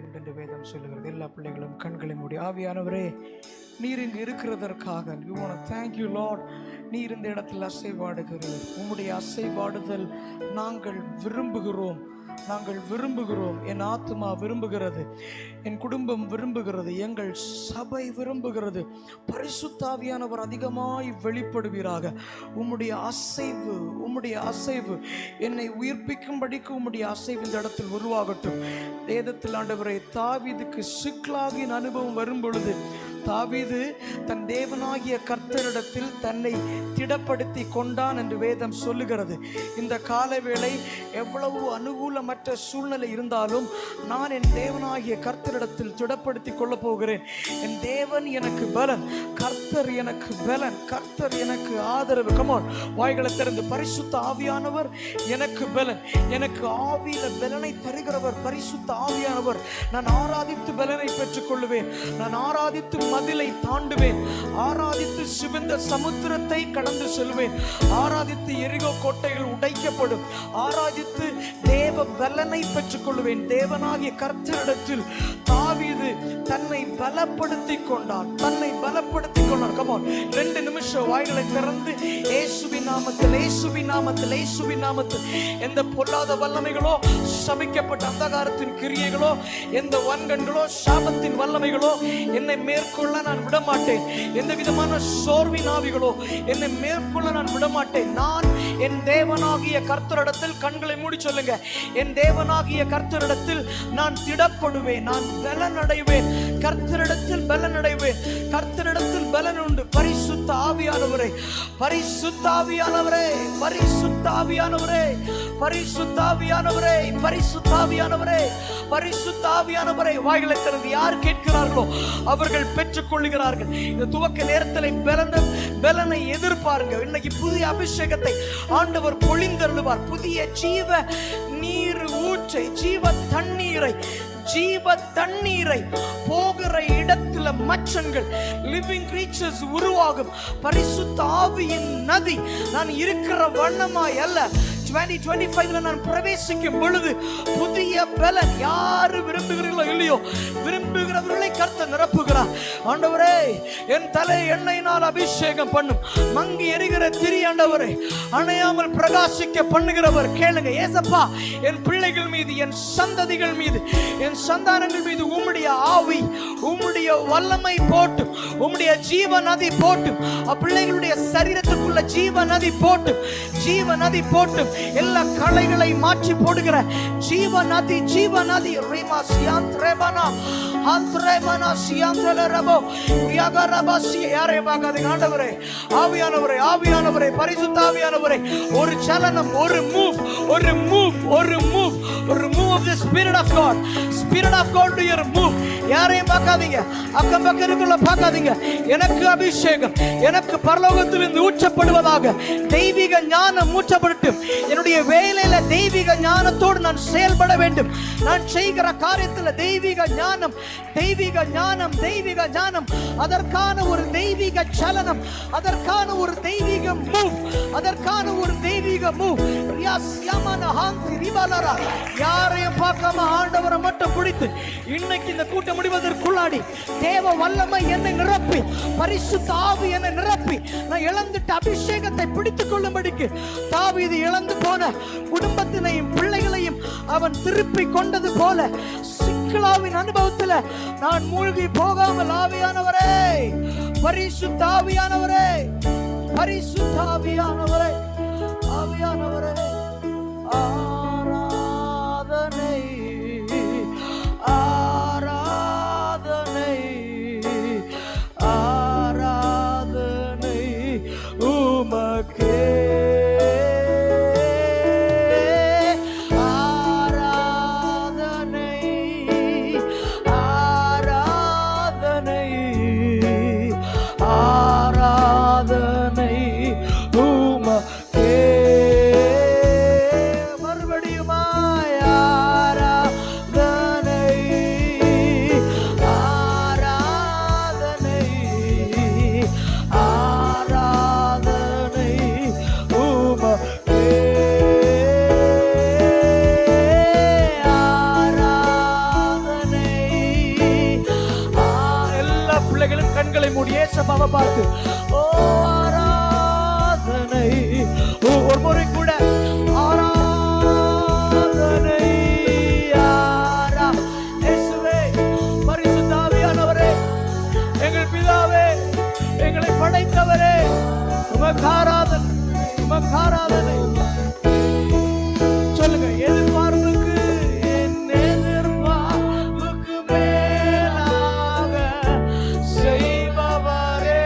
உண்டு என்று வேதம் சொல்லுகிறது. எல்லா பிள்ளைகளும் கண்களை மூடி. ஆவியானவரே, நீர் இங்கு இருக்கிறதற்காக we want to thank you Lord. நீர் இந்த இடத்தில் அசைவாடுகிறீர். உம்முடைய அசைவாடுதல் நாங்கள் விரும்புகிறோம். என் ஆத்துமா விரும்புகிறது, என் குடும்பம் விரும்புகிறது, எங்கள் சபை விரும்புகிறது. பரிசுத்த ஆவியானவர் அதிகமாய் வெளிப்படுவீராக. உம்முடைய அசைவு என்னை உயிர்ப்பிக்கும்படிக்கு உம்முடைய அசைவு இந்த இடத்தில் உருவாகட்டும். வேதத்தில் ஆண்டவரே, தாவீதுக்கு சிக்லாகின் அனுபவம் வரும் பொழுது தாவீது தன் தேவனாகிய கர்த்தரிடத்தில் தன்னை திடப்படுத்தி கொண்டான் என்று வேதம் சொல்லுகிறது. இந்த காலவேளை எவ்வளவு அனுகூலமற்ற சூழ்நிலை இருந்தாலும் நான் என் தேவனாகிய கர்த்தரிடத்தில் திடப்படுத்தி கொள்ள போகிறேன். என் தேவன் எனக்கு பலன், கர்த்தர் எனக்கு பலன், கர்த்தர் எனக்கு ஆதரவு. கமான், வாய்களை திறந்து, பரிசுத்த ஆவியானவர் எனக்கு பலன், எனக்கு ஆவியில பலனை தருகிறவர் பரிசுத்த ஆவியானவர். நான் ஆராதித்து பலனை பெற்றுக் கொள்ளுவேன். நான் ஆராதித்து மதிலை தாண்டுவேன். ஆராதித்து சிவந்த சமுத்திரத்தை கடந்து செல்வேன். ஆராதித்து எரிகோ கோட்டைகள் உடைக்கப்படும். ஆராதித்து தேவ பலனை பெற்றுக் கொள்வேன். தேவனாகிய கர்த்தரிடத்தில் தாவீது தன்னை பலப்படுத்திக் கொண்டான். கமான், 2 நிமிஷம் வாய்களை திறந்து இயேசுவின் நாமத்தில் எந்த பொல்லாத வல்லமைகளோ, சபிக்கப்பட்ட அந்தகாரத்தின் கிரியைகளோ, எந்த வன்கண்களோ, சாபத்தின் வல்லமைகளோ என்னை மேற்கொள்ள நான் விடமாட்டேன். எந்த விதமான சோர்வின் ஆவிகளோ என்னை மேற்கொள்ள நான் விடமாட்டேன். நான் என் தேவனாகிய கர்த்தரிடத்தில், கண்களை மூடி சொல்லுங்க, என் தேவனாகிய கர்த்தரிடத்தில் நான் திடப்படுவேன். நான் பலன் அடைவேன். கர்த்தரிடத்தில் பலன் அடைவேன். கர்த்தரிடத்தில் பலன் உண்டு. பரிசுத்த ஆவியானவரே, பரிசுத்த ஆவியானவரே, பரிசுத்த ஆவியானவரே, பரிசுத்த ஆவியானவரே, பரிசுத்த ஆவியானவரே, பரிசுத்த ஆவியானவரே. வாய்களை திறந்து யார் கேட்கிறார்களோ அவர்கள் பெற்றுக் கொள்ளுகிறார்கள். இந்த துவக்க நேரத்தில் பலனை எதிர்பாருங்க. இன்னைக்கு புதிய அபிஷேகத்தை ஆண்டவர் பொழிந்தருளுவார். புதிய ஜீவ நீர் ஊற்றை, ஜீவ தண்ணீரை போகிற இடத்துல மச்சங்கள், லிவிங் கிரீச்சர்ஸ் உருவாகும். பரிசுத்த ஆவியின் நதி நான் இருக்கிற வண்ணமாய் அல்ல, 2025 நான் பிரவேசிக்கும் பொழுது புதிய பலன். யாரு விரும்புகிறீர்களோ இல்லையோ, விரும்புகிறவர்களை கர்த்தர் நிரப்புகிறார். ஆண்டவரே, என் தலை எண்ணெயினால் அபிஷேகம் பண்ணும். மங்கி எரிகிற திரி ஆண்டவரே அணையாமல் பிரகாசிக்க பண்ணுகிறவர். கேளுங்க, ஏசப்பா, என் பிள்ளைகள் மீது, என் சந்ததிகள் மீது, என் சந்தானங்கள் மீது உம்முடைய ஆவி, உம்முடைய வல்லமை போட்டும், உம்முடைய ஜீவ நதி போட்டும், பிள்ளைகளுடைய சரீரத்துக்குள்ள ஜீவ நதி போட்டும், ஜீவ நதி போட்டும். எல்லா களைகளை மாற்றி போடுகிற ஜீவ நதி, ஜீவ நதி. ரீமா சியாந்த்ரேபனா ஆந்த்ரேபனா சியாந்த்ரேரபோ ரியாகரபசி யாரே பாகாதீங்க. ஆண்டவரே, ஆவியானவரே, ஆவியானவரே, பரிசுத்த ஆவியானவரே, ஒரு சலனம், ஒரு move of the spirit of God to your move. யாரையும் பார்க்காதீங்க, அக்கம் பக்கத்துக்குள்ள பார்க்காதீங்க. எனக்கு அபிஷேகம், எனக்கு பரலோகத்திலிருந்து ஊற்றப்படுவதாக. தெய்வீக ஞானம் ஊற்றப்படட்டும். என்னுடைய வேலையில தெய்வீக ஞானத்தோடு நான் செயல்பட வேண்டும். நான் செய்கிற காரியத்தில் தெய்வீக ஞானம், தெய்வீக ஞானம், தெய்வீக ஞானம். அதற்கான ஒரு தெய்வீக சலனம், அதற்கான ஒரு தெய்வீக மூவ், அதற்கான ஒரு தெய்வீக மூவ். யாரையும் பார்க்காம ஆண்டவரை மட்டும் பிடித்து இன்னைக்கு இந்த கூட்டம் முடிவதற்குள்ளாடி தேவ வல்லமை என்னை நிரப்பி, பரிசுத்த ஆவி என்னை நிரப்பி, நான் இழந்துட்ட அபிஷேகத்தை பிடித்துக் கொள்ளும்படிக்கு தாவீது இழந்து போன குடும்பத்தினையும் பிள்ளைகளையும் அவன் திருப்பி கொண்டது போல சிக்லாவின் அனுபவத்தில் நான் மூழ்கி போகாமல், ஆவியானவரே, பரிசுத்த ஆவியானவரே, பரிசுத்த ஆவியானவரே, ஆவியானவரே, ஆராதனை, ஆராதனை, ஆராதனை உமக்கே. ஆராதனை, ஆராதனை, ஆராதனை உமக்கே. அப்பாவை பார்த்து ஓ ஆராதனை. ஒரு முறை கூட ஆராதனை. இயேசுவே, பரிசுத்த ஆவியானவரே, எங்கள் பிதாவே, எங்களை படைத்தவரே, உமக்கு ஆராதனை, உமக்கு ஆராதனை. சொல்லுங்க, எதிர்பார்ப்புக்கு என் எதிர்பார்ப்புக்கு மேலாக செய்பவரே.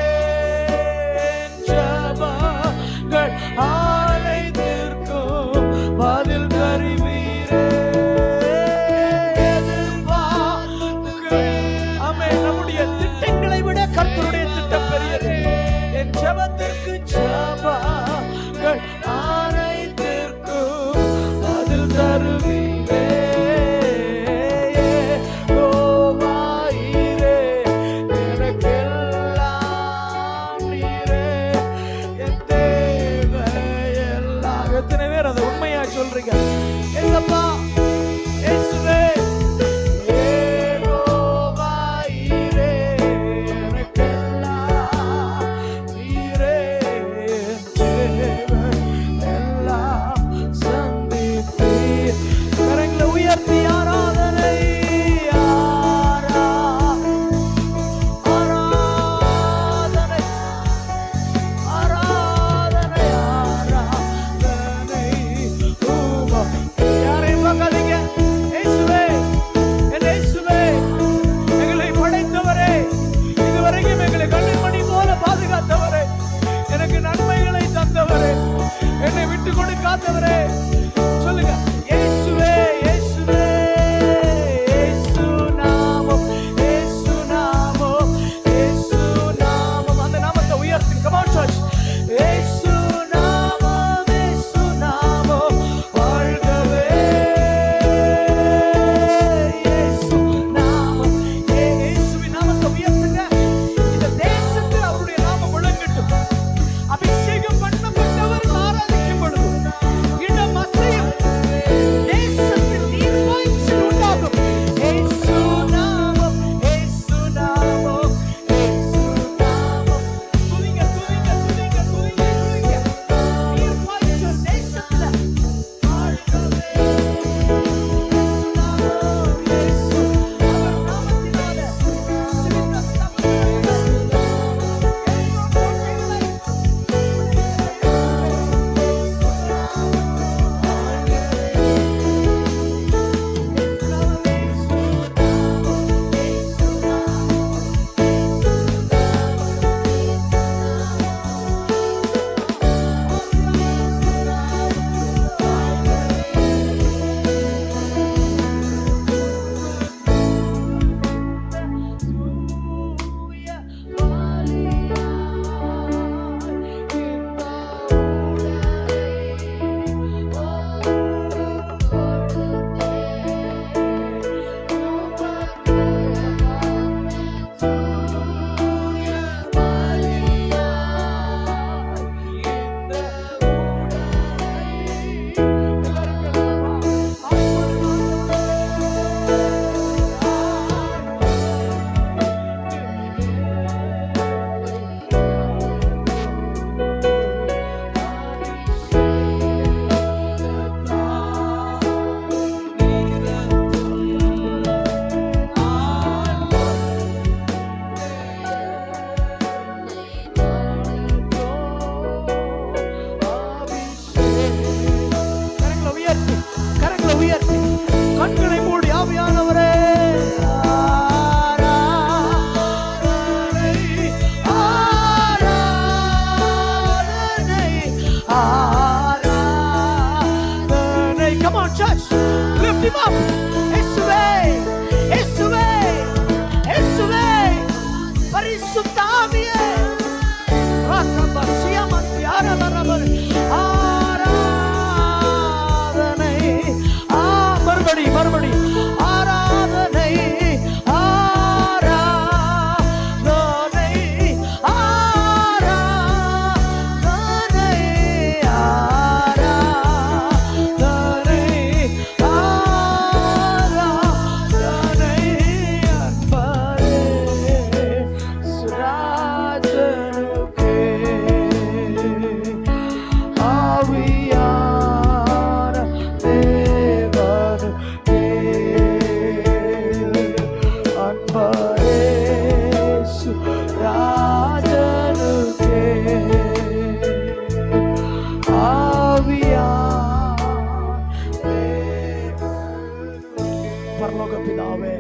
பரலோக பிதாவே,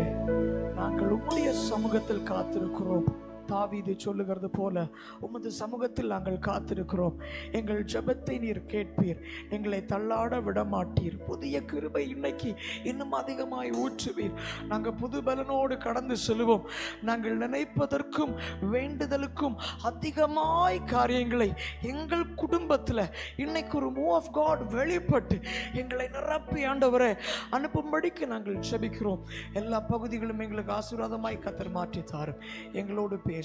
நாங்கள் உம்முடைய சமூகத்தில் காத்திருக்கிறோம். தாவீது சொல்லுகிறது போல உமது சமூகத்தில் நாங்கள் காத்திருக்கிறோம். எங்கள் ஜெபத்தை நீர் கேட்பீர், எங்களை தள்ளாட விட மாட்டீர். புதிய கிருபை இன்னைக்கு இன்னும் அதிகமாய் ஊற்றுவீர். நாங்கள் புது பலனோடு கடந்து செல்வோம். நாங்கள் நினைப்பதற்கும் வேண்டுதலுக்கும் அதிகமாய் காரியங்களை எங்கள் குடும்பத்தில் இன்னைக்கு ஒரு மூவ் ஆஃப் காட் வெளிப்பட்டு எங்களை நிரப்பி ஆண்டவரை அனுப்பும்படிக்கு நாங்கள் ஜெபிக்கிறோம். எல்லா பகுதிகளும் எங்களுக்கு ஆசீர்வாதமாய் கர்த்தர் மாற்றி தாரும். எங்களோடு பேசும்.